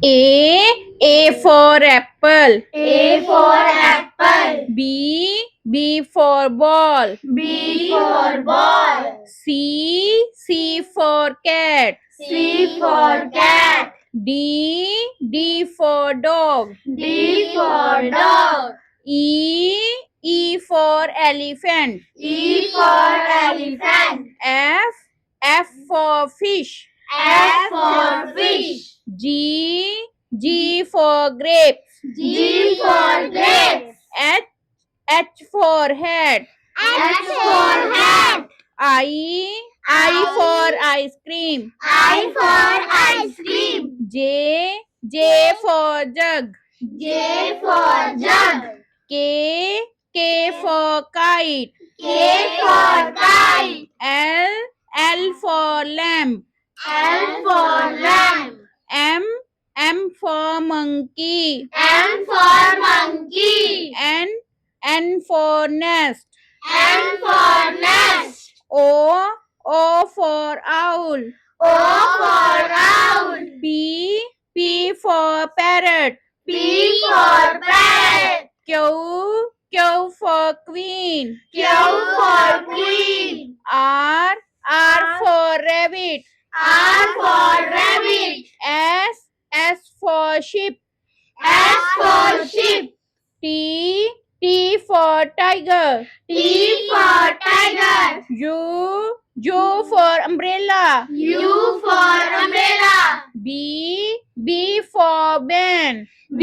A for apple. A for apple. B for ball. B for ball. C for cat. C for cat. D for dog. D for dog. E for elephant. E for elephant. F for fish. F for fish. G for grapes. G for grapes. H for hat. H for hat. I for ice cream. I for ice cream. J for jug. J for jug. K for kite. K for kite. L for lamp. L for lamp. M for monkey. M for monkey. N for nest. N for nest. O for owl. O for owl. P for parrot. P for parrot. Q for queen. Q for queen. R for rabbit. R for rabbit. S for sheep. S for sheep. T for tiger. T for tiger. U for umbrella. U for umbrella. B for ban. B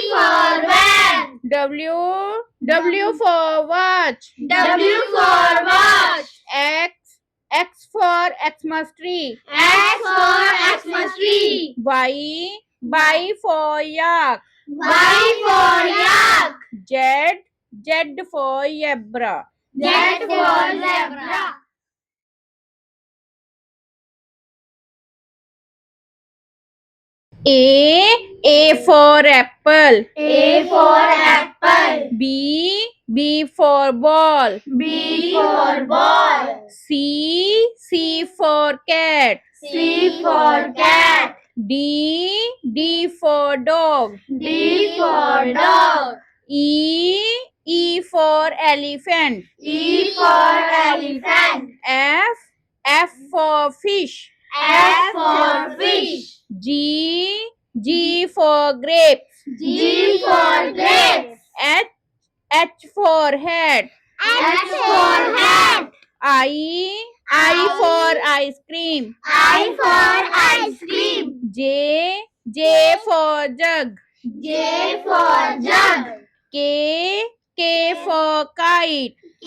for van. W for watch. W for watch. X for Xmas tree. X for Xmas tree. Y for yak. Y for yak. Z for zebra. Z for zebra. A for apple. A for apple. B for ball. B for ball. C for cat. C for cat. D for dog. D for dog. E for elephant. E for elephant. F for fish. F for fish. G for grapes. G for grapes. H for hat. H for hat. I for ice cream. I for ice cream. J for jug. J for jug. K for kite. K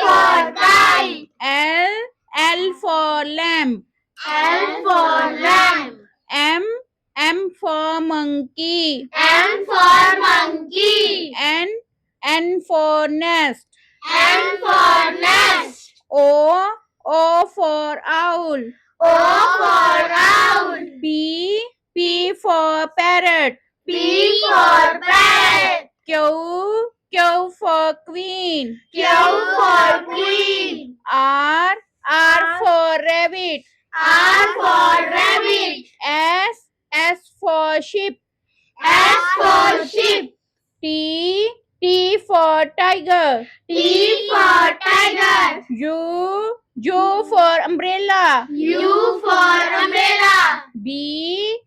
for kite. L for lamp. L for lamp. M for monkey. M for monkey. N for nest. N for nest. O for owl. O for owl. P for parrot. P for parrot. Q for queen. Q for queen. R for rabbit. R for rabbit. S for sheep. S for sheep. T for tiger. T for tiger. U for umbrella. U for umbrella. B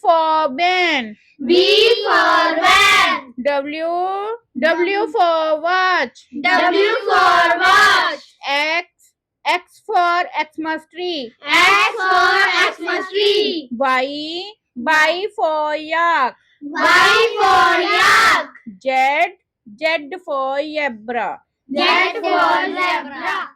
for ban. B for van. W for watch. W for watch. X for Xmas tree. X for Xmas tree. Y for yak. Y for yak. Z for zebra. Z for zebra.